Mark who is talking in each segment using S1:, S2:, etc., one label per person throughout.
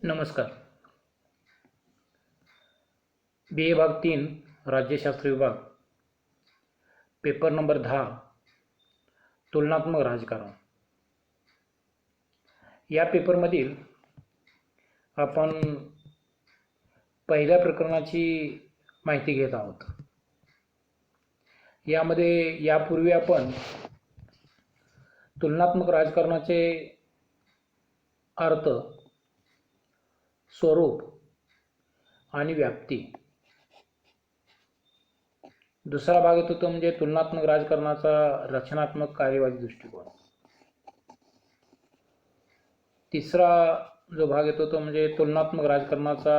S1: नमस्कार. BA भाग 3 राज्यशास्त्र विभाग पेपर नंबर 10 तुलनात्मक राजकारण या पेपरमधील आपण पहिल्या प्रकरणाची माहिती घेत आहोत. यामध्ये यापूर्वी आपण तुलनात्मक राजकारणाचे अर्थ, स्वरूप आणि व्याप्ती, दुसरा भाग येतो तो म्हणजे तुलनात्मक राजकारणाचा रचनात्मक कार्यवादी दृष्टिकोन, तिसरा जो भाग येतो तो म्हणजे तुलनात्मक राजकारणाचा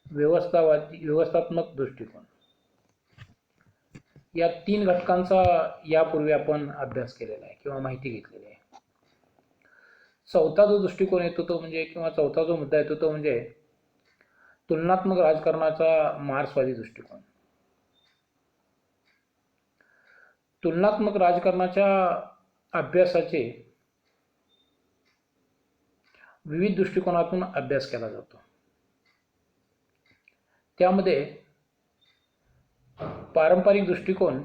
S1: व्यवस्थात्मक दृष्टिकोन. या 3 घटकांचा यापूर्वी आपण अभ्यास केलेला आहे किंवा माहिती घेतलेली आहे. चौथा जो दृष्टिकोन येतो तो म्हणजे किंवा चौथा जो मुद्दा येतो तो म्हणजे तुलनात्मक राजकारणाचा मार्क्सवादी दृष्टिकोन. तुलनात्मक राजकारणाच्या अभ्यासाचे विविध दृष्टिकोनातून अभ्यास केला जातो. त्यामध्ये पारंपरिक दृष्टिकोन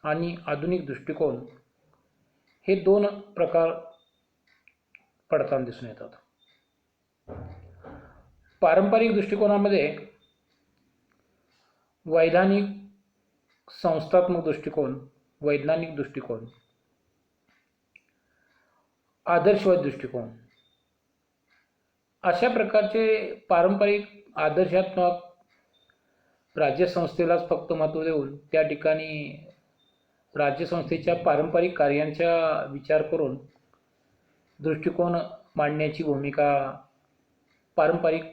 S1: आणि आधुनिक दृष्टिकोन हे 2 प्रकार पडताना दिसून येतात. पारंपरिक दृष्टिकोनामध्ये वैधानिक, संस्थात्मक दृष्टिकोन, वैज्ञानिक दृष्टिकोन, आदर्शवादी दृष्टिकोन अशा प्रकारचे पारंपरिक आदर्शात्मक राज्यसंस्थेलाच फक्त महत्त्व देऊन त्या ठिकाणी राज्यसंस्थेच्या पारंपरिक कार्यांचा विचार करून दृष्टिकोन मांडण्याची भूमिका पारंपरिक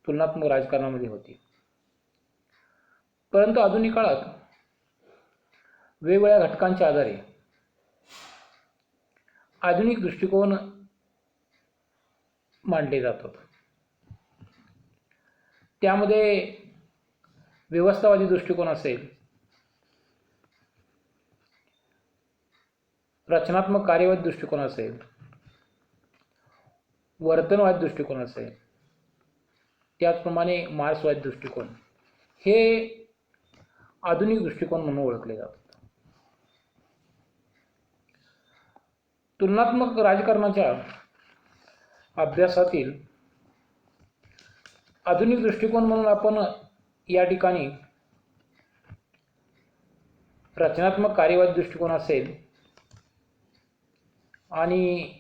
S1: तुलनात्मक राजकारणामध्ये होती. परंतु आधुनिक काळात वेगवेगळ्या घटकांच्या आधारे आधुनिक दृष्टिकोन मांडले जातात. त्यामध्ये व्यवस्थावादी दृष्टिकोन असेल, रचनात्मक कार्यवादी दृष्टिकोन असेल, वर्तनवादी दृष्टिकोन असेल, त्याचप्रमाणे मार्क्सवादी दृष्टिकोन हे आधुनिक दृष्टिकोन म्हणून ओळखले जातात. तुलनात्मक राजकारणाच्या अभ्यासातील आधुनिक दृष्टिकोन म्हणून आपण या ठिकाणी रचनात्मक कार्यवादी दृष्टिकोन असेल आणि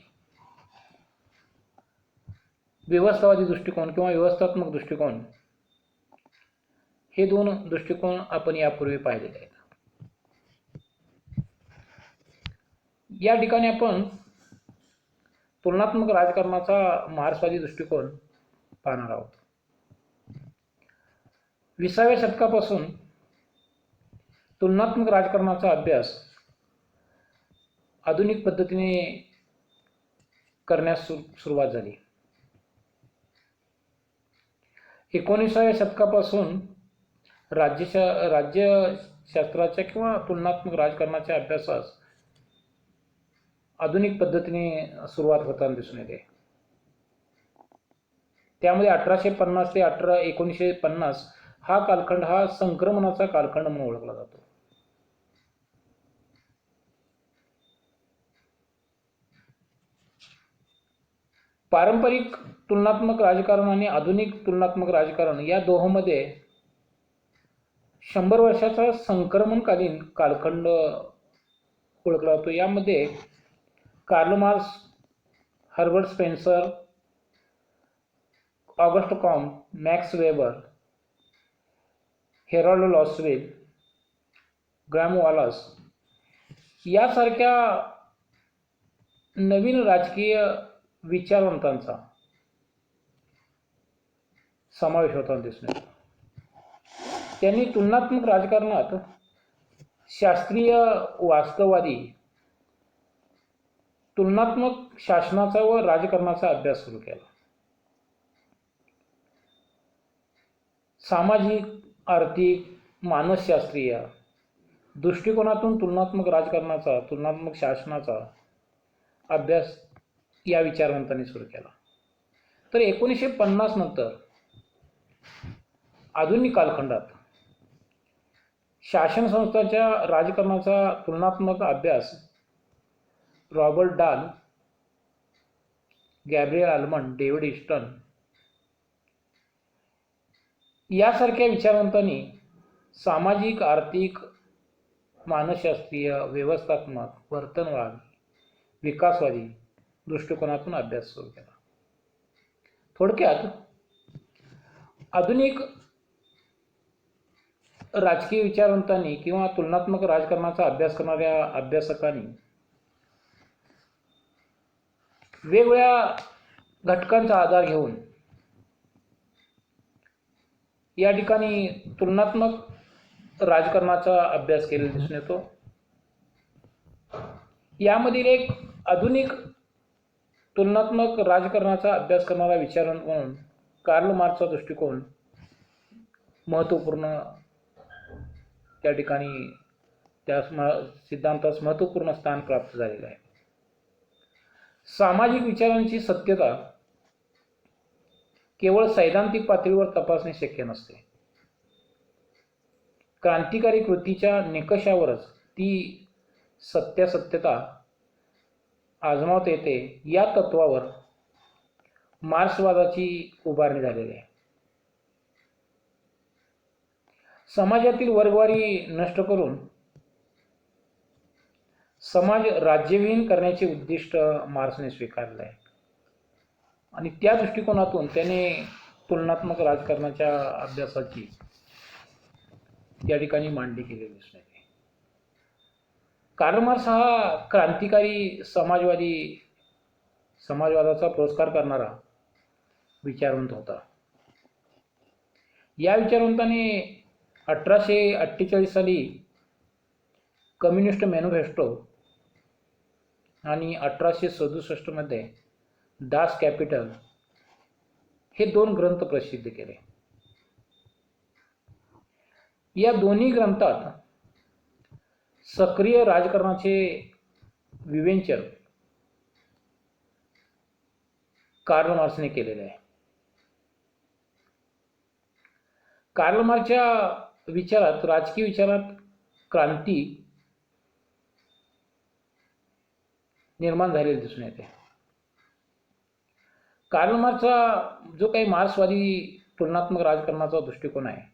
S1: व्यवस्थावादी दृष्टिकोन किंवा व्यवस्थात्मक दृष्टिकोन हे 2 दृष्टिकोन आपण यापूर्वी पाहिलेले आहेत. या ठिकाणी आपण तुलनात्मक राजकारणाचा मार्क्सवादी दृष्टिकोन पाहणार आहोत. 20व्या शतकापासून तुलनात्मक राजकारणाचा अभ्यास आधुनिक पद्धतीने करण्यास सुरुवात झाली. 19व्या शतकापासून राज्यशास्त्राच्या किंवा तुलनात्मक राजकारणाच्या अभ्यासास आधुनिक पद्धतीने सुरुवात होताना दिसून येते. त्यामध्ये 1850 ते 1950 हा कालखंड हा संक्रमणाचा कालखंड म्हणून ओळखला जातो. पारंपरिक तुलनात्मक राजकारण आणि आधुनिक तुलनात्मक राजकारण या दोहोंमध्ये 100 वर्षाचा संक्रमणकालीन कालखंड ओळखला जातो. यामध्ये Karl Marx, Herbert Spencer, August Comte, max weber, Herald Lasswell, gram Wallace यासारख्या नवीन राजकीय विचारवंतांचा समावेश होताना दिसून येतो. त्यांनी तुलनात्मक राजकारणात शास्त्रीय वास्तववादी तुलनात्मक शासनाचा व राजकारणाचा अभ्यास सुरू केला. सामाजिक, आर्थिक, मानसशास्त्रीय दृष्टिकोनातून तुलनात्मक राजकारणाचा, तुलनात्मक शासनाचा अभ्यास या विचारवंतांनी सुरू केला. तर 1950 नंतर आधुनिक कालखंडात शासन संस्थांच्या राजकारणाचा तुलनात्मक अभ्यास रॉबर्ट डाल, गॅब्रियल आल्मंड, डेव्हिड ईस्टन यासारख्या विचारवंतांनी सामाजिक, आर्थिक, मानसशास्त्रीय, व्यवस्थात्मक, वर्तनवाद, विकासवादी दृष्टिकोनातून अभ्यास सुरू केला. थोडक्यात आधुनिक राजकीय विचारवंतांनी किंवा तुलनात्मक राजकारणाचा अभ्यास करणाऱ्या अभ्यासकांनी वेगवेगळ्या घटकांचा आधार घेऊन या ठिकाणी तुलनात्मक राजकारणाचा अभ्यास केलेला दिसून येतो. यामधील एक आधुनिक तुलनात्मक राजकारणाचा अभ्यास करणारा विचारवंत म्हणून कार्ल मार्क्सचा दृष्टिकोन महत्त्वपूर्ण त्या ठिकाणी त्या सिद्धांतास महत्त्वपूर्ण स्थान प्राप्त झालेलं आहे. सामाजिक विचारांची सत्यता केवळ सैद्धांतिक पातळीवर तपासणे शक्य नसते. क्रांतिकारी कृतीच्या निकषावरच ती सत्यासत्यता आजमावता येते. या तत्वावर मार्क्सवादाची उभारणी झालेली आहे. समाजातील वर्गवारी नष्ट करून समाज राज्यविहीन करण्याचे उद्दिष्ट मार्क्सने स्वीकारले आहे आणि त्या दृष्टिकोनातून त्याने तुलनात्मक राजकारणाच्या अभ्यासाची त्या ठिकाणी मांडणी केलेली दिसून येते. कार्ल मार्क्स हा क्रांतिकारी समाजवादाचा पुरस्कार करणारा विचारवंत होता. या विचारवंताने 1848 साली कम्युनिस्ट मॅनिफेस्टो आणि 1867 मध्ये दास कॅपिटल हे 2 ग्रंथ प्रसिद्ध केले. या दोन्ही ग्रंथात सक्रिय राजकारणाचे विवेचन कार्ल मार्क्सने केलेले आहे. कार्ल मार्क्सच्या विचारात, राजकीय विचारात क्रांती निर्माण झालेली दिसून येते. कार्ल मार्क्सचा जो काही मार्क्सवादी तुलनात्मक राजकारणाचा दृष्टिकोन आहे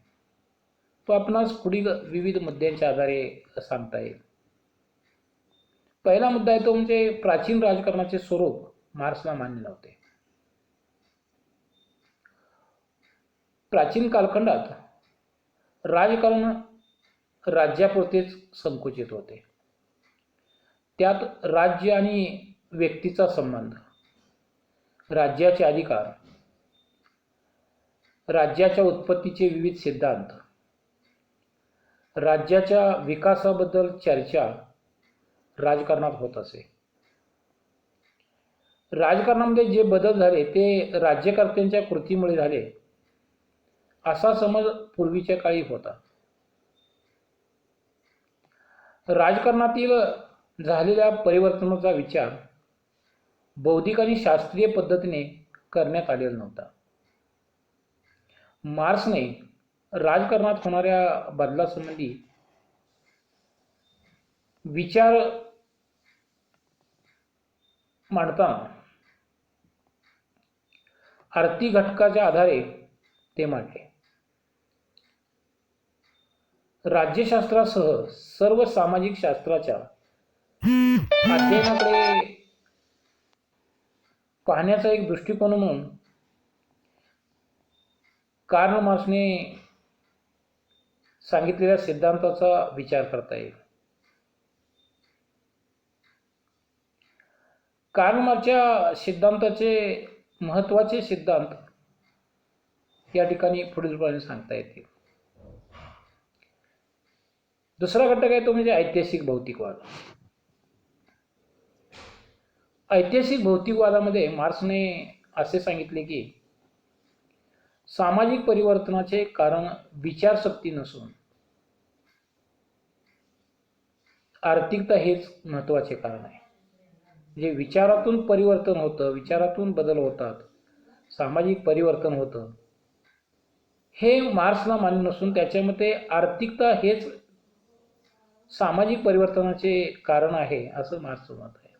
S1: तो आपणास पुढील विविध मुद्द्यांच्या आधारे सांगता येईल. पहिला मुद्दा आहे तो म्हणजे प्राचीन राजकारणाचे स्वरूप मार्क्सला मान्य नव्हते. प्राचीन कालखंडात राजकारण राज्यापुरतेच संकुचित होते. त्यात राज्य आणि व्यक्तीचा संबंध, राज्याचे अधिकार, राज्याच्या उत्पत्तीचे विविध सिद्धांत, राज्याच्या विकासाबद्दल चर्चा राजकारणात होत असे. राजकारणामध्ये जे बदल झाले ते राज्यकर्त्यांच्या कृतीमुळे झाले असा समज पूर्वीच्या काळी होता. राजकारणातील झालेल्या परिवर्तनाचा विचार बौद्धिक आणि शास्त्रीय पद्धतीने करण्यात आलेला नव्हता. मार्क्सने राजकारणात होणाऱ्या बदलासंबंधी विचार मांडताना आर्थिक घटकाच्या आधारे ते मांडले. राज्यशास्त्रासह सर्व सामाजिक शास्त्राच्या अध्ययनाकडे पाहण्याचा एक दृष्टिकोन म्हणून कार्ल मार्क्सने सांगितलेल्या सिद्धांताचा विचार करता येईल. कार्ल मार्क्सच्या सिद्धांताचे महत्त्वाचे सिद्धांत या ठिकाणी पुढीलप्रमाणे सांगता येतील. दुसरा घटक आहे तो म्हणजे ऐतिहासिक भौतिकवाद. ऐतिहासिक भौतिकवादामध्ये मार्क्सने असे सांगितले की सामाजिक परिवर्तनाचे कारण विचारशक्ती नसून आर्थिकता हेच महत्त्वाचे कारण आहे. जे विचारातून परिवर्तन होतं, विचारातून बदल होतात सामाजिक परिवर्तन होतं हे मार्क्सला मान्य नसून त्याच्या मते आर्थिकता हेच सामाजिक परिवर्तनाचे कारण आहे असं मार्क्सचं मत आहे.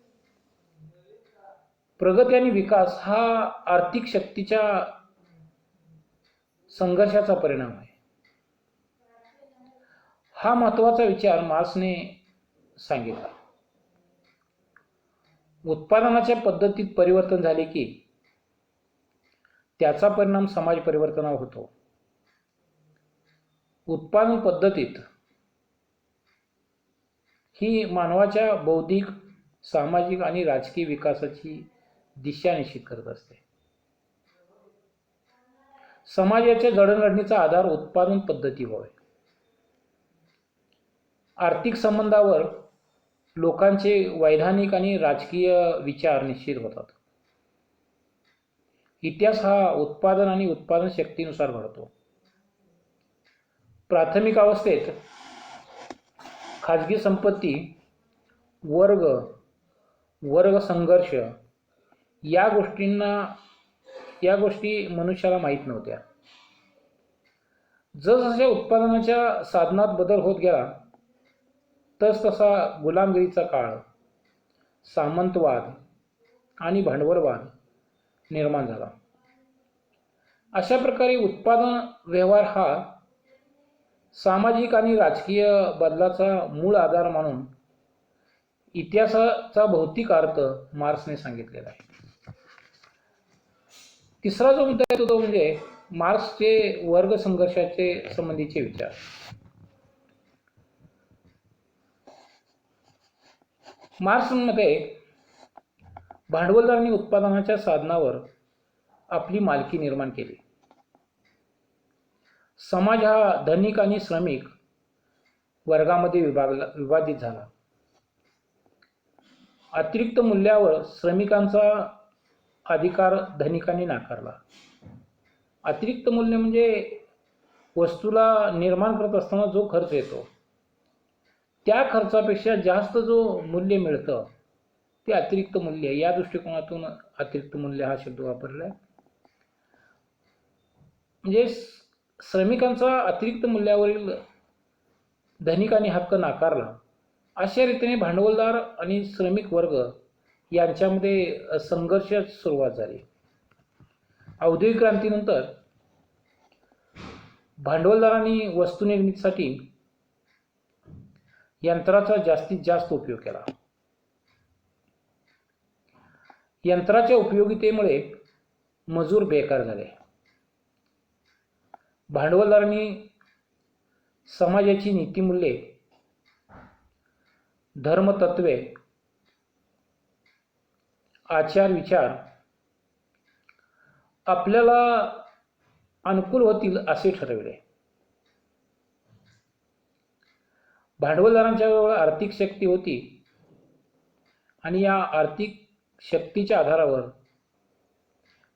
S1: प्रगती आणि विकास हा आर्थिक शक्तीच्या संघर्षाचा परिणाम आहे. हा महत्त्वाचा विचार मार्क्सने सांगितला. उत्पादनाच्या पद्धतीत परिवर्तन झाले की त्याचा परिणाम समाज परिवर्तनावर होतो. उत्पादन पद्धतीत ही मानवाच्या बौद्धिक, सामाजिक आणि राजकीय विकासाची दिशा निश्चित करत असते. समाजाच्या जडणघडणीचा आधार उत्पादन पद्धती होय. आर्थिक संबंधावर लोकांचे वैधानिक आणि राजकीय विचार निश्चित होतात. इतिहास हा उत्पादन आणि उत्पादन शक्तीनुसार घडतो. प्राथमिक अवस्थेत खाजगी संपत्ती, वर्ग संघर्ष या गोष्टी मनुष्याला माहीत नव्हत्या. जसजशा उत्पादनाच्या साधनात बदल होत गेला तसा गुलामगिरीचा काळ, सामंतवाद आणि भांडवलवाद निर्माण झाला. अशा प्रकारे उत्पादन व्यवहार हा सामाजिक आणि राजकीय बदलाचा मूळ आधार मानून इतिहासाचा भौतिक अर्थ मार्क्सने सांगितलेला आहे. तिसरा जो मुद्दा आहे तो म्हणजे मार्क्सचे वर्ग संघर्षाचे संबंधीचे विचार. मार्क्समध्ये भांडवलदारांनी उत्पादनाच्या साधनावर आपली मालकी निर्माण केली. समाज हा धनिक आणि श्रमिक वर्गामध्ये विभाजित झाला. अतिरिक्त मूल्यावर श्रमिकांचा अधिकार धनिकांनी नाकारला. अतिरिक्त मूल्य म्हणजे वस्तूला निर्माण करत असताना जो खर्च येतो त्या खर्चापेक्षा जास्त जो मूल्य मिळतं ते अतिरिक्त मूल्य. या दृष्टिकोनातून अतिरिक्त मूल्य हा शब्द वापरला आहे. म्हणजे श्रमिकांचा अतिरिक्त मूल्यावरील धनिकांनी हक्क नाकारला. अशा रीतीने भांडवलदार आणि श्रमिक वर्ग यांच्यामध्ये संघर्षाची सुरुवात झाली. औद्योगिक क्रांतीनंतर भांडवलदारांनी वस्तू निर्मितीसाठी यंत्राचा जास्तीत जास्त उपयोग केला. यंत्राच्या उपयोगितेमुळे मजूर बेकार झाले. भांडवलदारांनी समाजाची नीतिमूल्ये, धर्मतत्वे, आचार विचार आपल्याला अनुकूल होतील असे ठरविले. भांडवलदारांच्याजवळ आर्थिक शक्ती होती आणि या आर्थिक शक्तीच्या आधारावर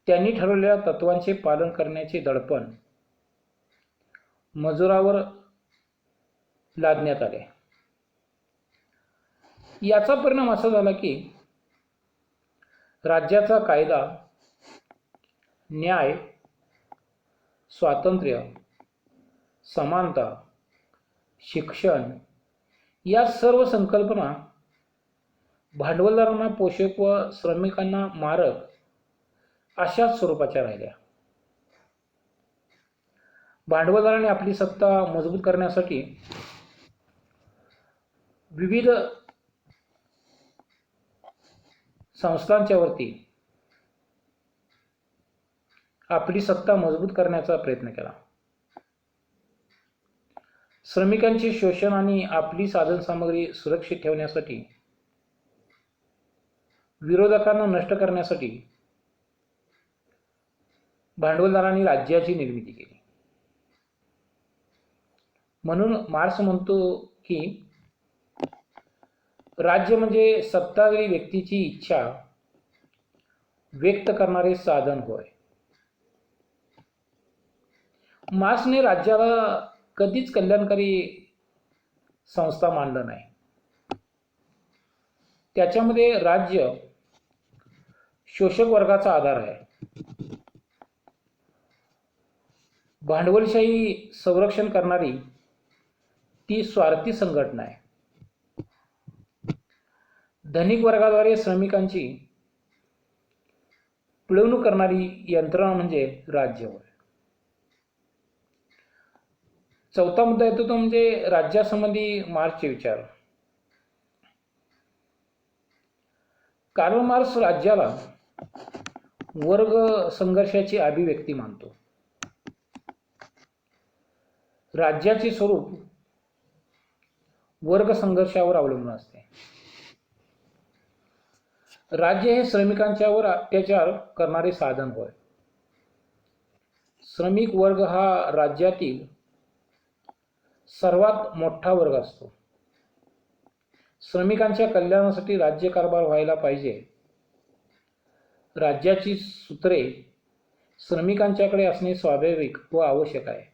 S1: त्यांनी ठरवलेल्या तत्वांचे पालन करण्याचे दडपण मजुरावर लादण्यात आले. याचा परिणाम असा झाला की राज्याचा कायदा, न्याय, स्वातंत्र्य, समानता, शिक्षण या सर्व संकल्पना भांडवलदारांना पोषक व श्रमिकांना मारक अशाच स्वरूपाच्या राहिल्या. भांडवलदारांनी आपली सत्ता मजबूत करण्यासाठी विविध संस्थांच्या वरती आपली सत्ता मजबूत करण्याचा प्रयत्न केला. श्रमिकांचे शोषण आणि आपली साधनसामग्री सुरक्षित ठेवण्यासाठी, विरोधकांना नष्ट करण्यासाठी भांडवलदारांनी राज्याची निर्मिती केली. म्हणून मार्क्स म्हणतो की राज्य म्हणजे सत्ताधारी व्यक्तीची इच्छा व्यक्त करणारे साधन होय. मार्क्सने राज्याला कधीच कल्याणकारी संस्था मानलं नाही. त्याच्यामध्ये राज्य शोषक वर्गाचा आधार आहे. भांडवलशाही संरक्षण करणारी ती स्वार्थी संघटना आहे. धनिक वर्गाद्वारे श्रमिकांची पिळवणूक करणारी यंत्रणा म्हणजे राज्य होय. चौथा मुद्दा येतो तो म्हणजे राज्यासंबंधी मार्क्सचे विचार. कार्ल मार्क्स राज्याला वर्ग संघर्षाची अभिव्यक्ती मानतो. राज्याचे स्वरूप वर्ग संघर्षावर अवलंबून असते. राज्य हे श्रमिकांच्यावर अत्याचार करणारे साधन होय. श्रमिक वर्ग हा राज्यातील सर्वात मोठा वर्ग असतो. श्रमिकांच्या कल्याणासाठी राज्यकारभार व्हायला पाहिजे. राज्याची सूत्रे श्रमिकांच्याकडे असणे स्वाभाविक व आवश्यक आहे.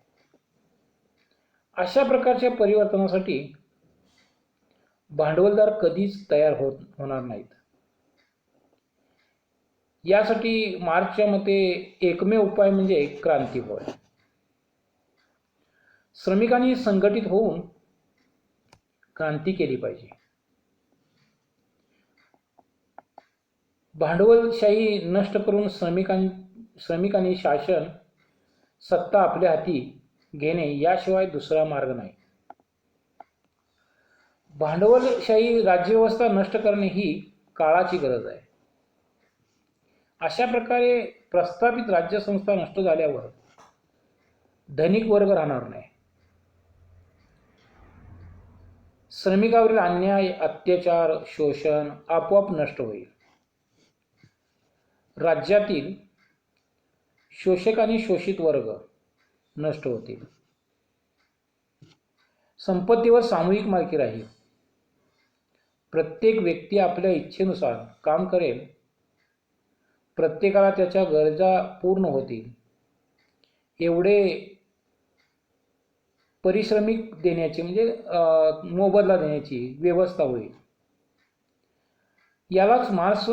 S1: अशा प्रकारच्या परिवर्तनासाठी भांडवलदार कधीच तयार होणार नाहीत. यासाठी मार्क्सच्या मते एकमेव उपाय म्हणजे क्रांती होय. श्रमिकांनी संघटित होऊन क्रांती केली पाहिजे. भांडवलशाही नष्ट करून श्रमिकांनी शासन सत्ता आपल्या हाती घेणे याशिवाय दुसरा मार्ग नाही. भांडवलशाही राज्यव्यवस्था नष्ट करणे ही काळाची गरज आहे. अशा प्रकारे प्रस्थापित राज्यसंस्था नष्ट झाल्यावर धनिक वर्ग राहणार नाही. श्रमिकावरील अन्याय, अत्याचार, शोषण आपोआप नष्ट होईल. राज्यातील शोषक आणि शोषित वर्ग नष्ट होतील. संपत्तीवर सामूहिक मालकी राहील. प्रत्येक व्यक्ती आपल्या इच्छेनुसार काम करेल. प्रत्येकाला त्याच्या गरजा पूर्ण होतील एवढे परिश्रमिक देण्याची म्हणजे मोबदला देण्याची व्यवस्था होईल. यालाच मार्क्स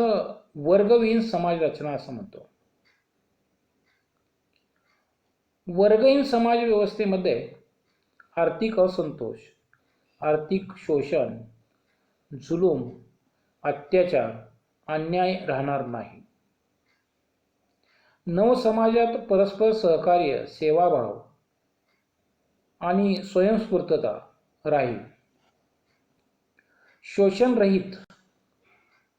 S1: वर्गविहीन समाज रचना असं म्हणतो. वर्गहीन समाज व्यवस्थेमध्ये आर्थिक असंतोष, आर्थिक शोषण, जुलूम, अत्याचार, अन्याय राहणार नाही. नवसमाजात परस्पर सहकार्य, सेवाभाव आणि स्वयंस्फूर्तता राहील. शोषणरहित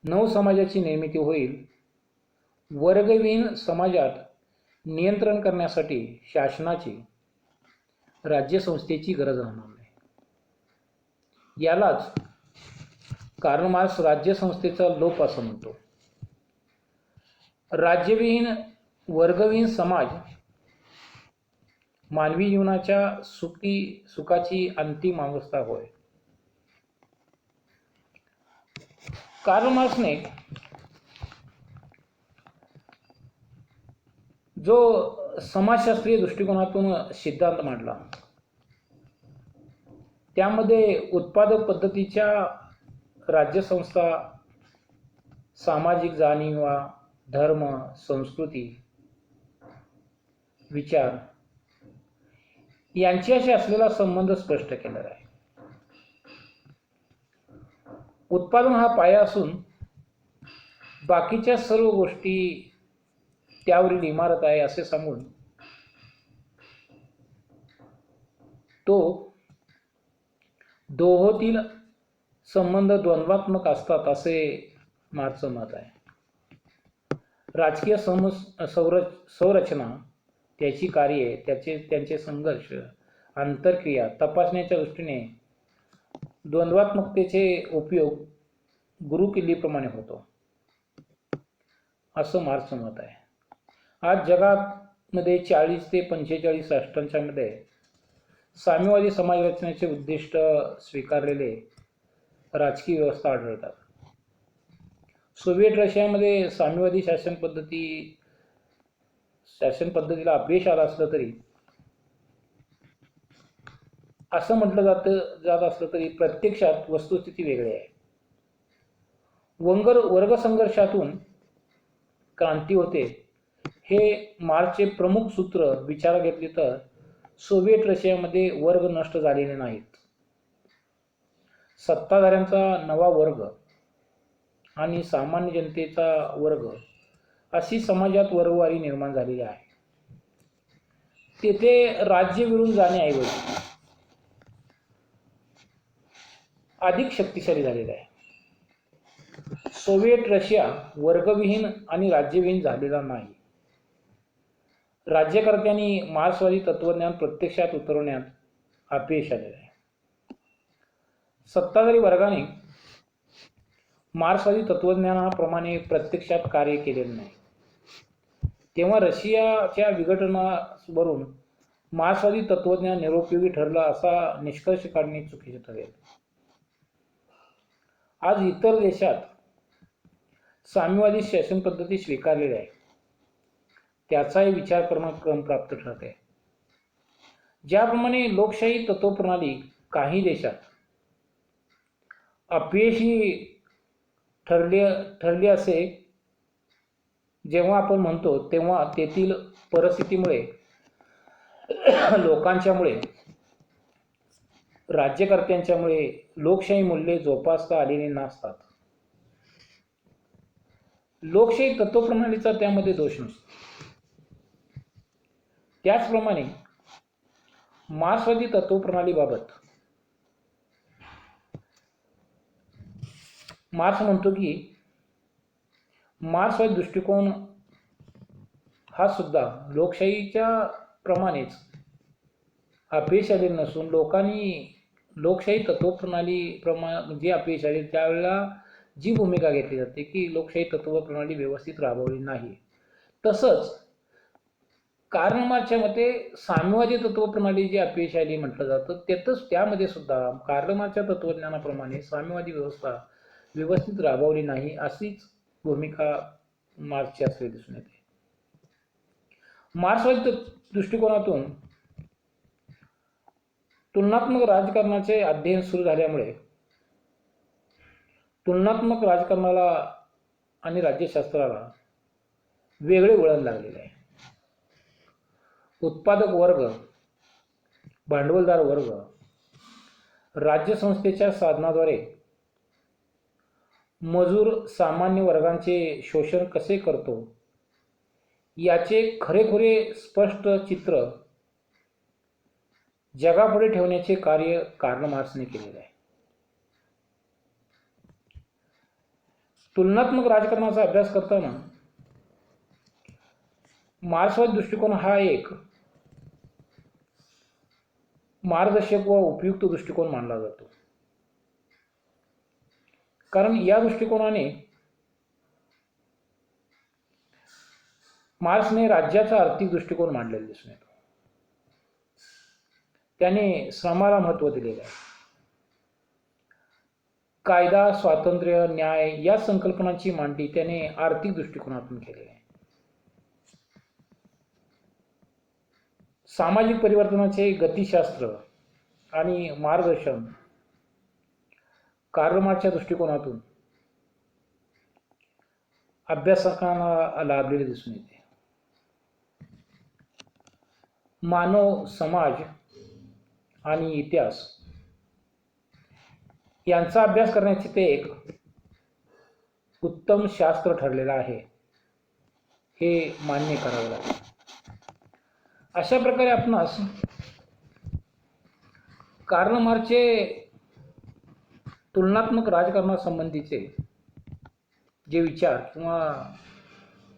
S1: नवसमाजाची निर्मिती होईल. वर्गविहीन समाजात नियंत्रण करण्यासाठी शासनाची, राज्यसंस्थेची गरज राहणार नाही. यालाच कार्ल मार्क्स राज्यसंस्थेचा लोप असं म्हणतो. राज्यविहीन वर्गविहीन समाज मानवी जीवनाच्या सुखाची अंतिम अवस्था होय. कार्ल मार्क्सने जो समाजशास्त्रीय दृष्टिकोनातून सिद्धांत मांडला त्यामध्ये उत्पादक पद्धतीच्या राज्यसंस्था, सामाजिक जाणीवा, धर्म, संस्कृती, विचार यांच्याशी असलेला संबंध स्पष्ट केलेला आहे. उत्पादन हा पाया असून बाकीच्या सर्व गोष्टी त्यावरील इमारत आहे असे सांगून तो दोहोतील संबंध द्वंद्वात्मक असतात असे मार्क्सचं मत आहे. राजकीय संरचना, त्याची कार्ये, त्यांचे संघर्ष, आंतरक्रिया तपासण्याच्या दृष्टीने द्वंद्वात्मकतेचे उपयोग गुरुकिल्लीप्रमाणे होतो असं मार्क्सचं मत आहे. आज जगामध्ये 40 ते 45 राष्ट्रांच्यामध्ये साम्यवादी समाज रचनेचे उद्दिष्ट स्वीकारलेले राजकीय व्यवस्था आढळतात. सोव्हिएट रशियामध्ये साम्यवादी शासन पद्धतीला अपयश आला असलं तरी असं म्हटलं जात असलं तरी प्रत्यक्षात वस्तुस्थिती वेगळी आहे. वर्ग संघर्षातून क्रांती होते हे मार्क्सचे प्रमुख सूत्र विचारात घेतले तर सोव्हिएट रशियामध्ये वर्ग नष्ट झालेले नाहीत. सत्ताधाऱ्यांचा नवा वर्ग आणि सामान्य जनतेचा वर्ग अशी समाजात वर्गवारी निर्माण झालेली आहे. तेथे राज्य मिळून जाण्याऐवजी अधिक शक्तिशाली झालेला आहे. सोव्हिएट रशिया वर्गविहीन आणि राज्यविहीन झालेला नाही. राज्यकर्त्यांनी मार्क्सवादी तत्वज्ञान प्रत्यक्षात उतरवण्यात अपयश आलेले आहे. सत्ताधारी वर्गाने मार्क्सवादी तत्वज्ञानाप्रमाणे प्रत्यक्षात कार्य केलेले नाही. तेव्हा रशियाच्या विघटनावरून मार्क्सवादी तत्वज्ञान निरुपयोगी ठरलं असा निष्कर्ष काढणे चुकीचे ठरेल. आज इतर देशात साम्यवादी शासन पद्धती स्वीकारलेली आहे. त्याचाही विचार करणं क्रमप्राप्त ठरते. ज्याप्रमाणे लोकशाही तत्वप्रणाली काही देशात अपयशी ठरली असे जेव्हा आपण म्हणतो, तेव्हा तेथील परिस्थितीमुळे, लोकांच्यामुळे, राज्यकर्त्यांच्यामुळे लोकशाही मूल्ये जोपासता आलेली नसतात. लोकशाही तत्वप्रणालीचा त्यामध्ये दोष नसतो. त्याचप्रमाणे मार्क्सवादी तत्वप्रणालीबाबत मार्क्स म्हणतो की मार्क्सवादी दृष्टिकोन हा सुद्धा लोकशाहीच्या प्रमाणेच अपयश आले नसून लोकांनी लोकशाही तत्वप्रणाली जे अपयश आले त्यावेळेला जी भूमिका घेतली जाते की लोकशाही तत्वप्रणाली व्यवस्थित राबवली नाही. तसंच कार्ल मार्क्सच्या मते साम्यवादी तत्वप्रणाली जी अपयश आली म्हटलं जातं, त्यामध्ये सुद्धा कार्ल मार्क्सच्या तत्वज्ञानाप्रमाणे साम्यवादी व्यवस्था व्यवस्थित राबवली नाही अशीच भूमिका मार्क्सची असलेली दिसून येते. मार्क्सवादी दृष्टिकोनातून तुलनात्मक राजकारणाचे अध्ययन सुरू झाल्यामुळे तुलनात्मक राजकारणाला आणि राज्यशास्त्राला वेगळे वळण लागलेले आहे. उत्पादक वर्ग, भांडवलदार वर्ग राज्यसंस्थेच्या साधनाद्वारे मजूर सामान्य वर्गांचे शोषण कसे करतो याचे खरेखुरे स्पष्ट चित्र जगापुढे ठेवण्याचे कार्य कार्ल मार्क्सने केलेले आहे. तुलनात्मक राजकारणाचा अभ्यास करताना मार्क्सवादी दृष्टिकोन हा एक मार्गदर्शक व उपयुक्त दृष्टिकोन मानला जातो. कारण या दृष्टिकोनाने मार्क्सने राज्याचा आर्थिक दृष्टिकोन मांडलेला दिसून येतो. त्याने श्रमाला महत्त्व दिलेले आहे. कायदा, स्वातंत्र्य, न्याय या संकल्पनांची मांडणी त्याने आर्थिक दृष्टिकोनातून केलेली आहे. सामाजिक परिवर्तनाचे गतिशास्त्र आणि मार्गदर्शन कार्ल मार्क्सच्या दृष्टिकोनातून अभ्यासकांना लाभलेले दिसून येते. मानव, समाज आणि इतिहास यांचा अभ्यास करण्याचे ते एक उत्तम शास्त्र ठरलेलं आहे, हे मान्य करावे लागेल. अशा प्रकारे आपणास कार्ल मार्क्सचे तुलनात्मक राजकारणासंबंधीचे जे विचार किंवा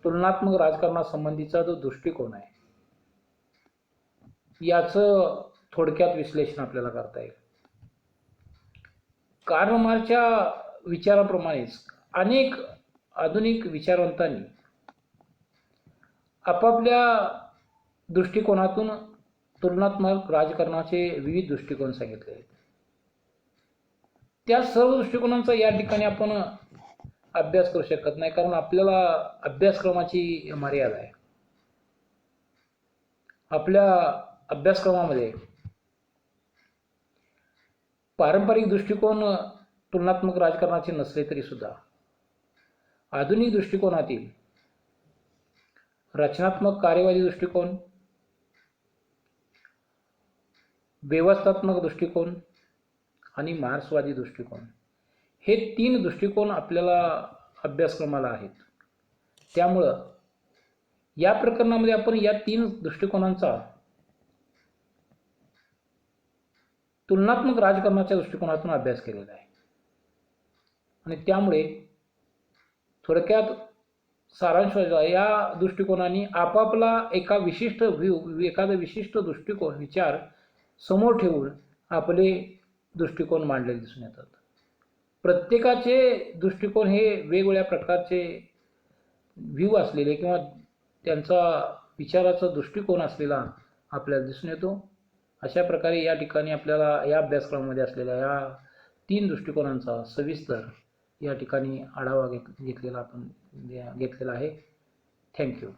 S1: तुलनात्मक राजकारणासंबंधीचा जो दृष्टिकोन आहे याचं थोडक्यात विश्लेषण आपल्याला करता येईल. कार्ल मार्क्सच्या विचाराप्रमाणेच अनेक आधुनिक विचारवंतांनी आपापल्या दृष्टिकोनातून तुलनात्मक राजकारणाचे विविध दृष्टिकोन सांगितले आहेत. त्या सर्व दृष्टिकोनांचा या ठिकाणी आपण अभ्यास करू शकत नाही, कारण आपल्याला अभ्यासक्रमाची मर्यादा आहे. आपल्या अभ्यासक्रमामध्ये पारंपरिक दृष्टिकोन तुलनात्मक राजकारणाचे नसले तरी सुद्धा आधुनिक दृष्टिकोनातील रचनात्मक कार्यवादी दृष्टिकोन, व्यवस्थात्मक दृष्टिकोन आणि मार्क्सवादी दृष्टिकोन, हे 3 दृष्टिकोन आपल्याला अभ्यासक्रमाला आहेत. त्यामुळं या प्रकरणामध्ये आपण या 3 दृष्टिकोनांचा तुलनात्मक राजकारणाच्या दृष्टिकोनातून अभ्यास केलेला आहे. आणि त्यामुळे थोडक्यात सारांश या दृष्टिकोनाने आपापला एखादा विशिष्ट दृष्टिकोन विचार समोर ठेवून आपले दृष्टिकोन मांडलेले दिसून येतात. प्रत्येकाचे दृष्टिकोन हे वेगवेगळ्या प्रकारचे व्ह्यू असलेले किंवा त्यांचा विचाराचा दृष्टिकोन असलेला आपल्याला दिसून येतो. अशा प्रकारे या ठिकाणी आपल्याला या अभ्यासक्रमामध्ये असलेल्या या 3 दृष्टिकोनांचा सविस्तर या ठिकाणी आढावा घेतलेला आहे. थँक्यू.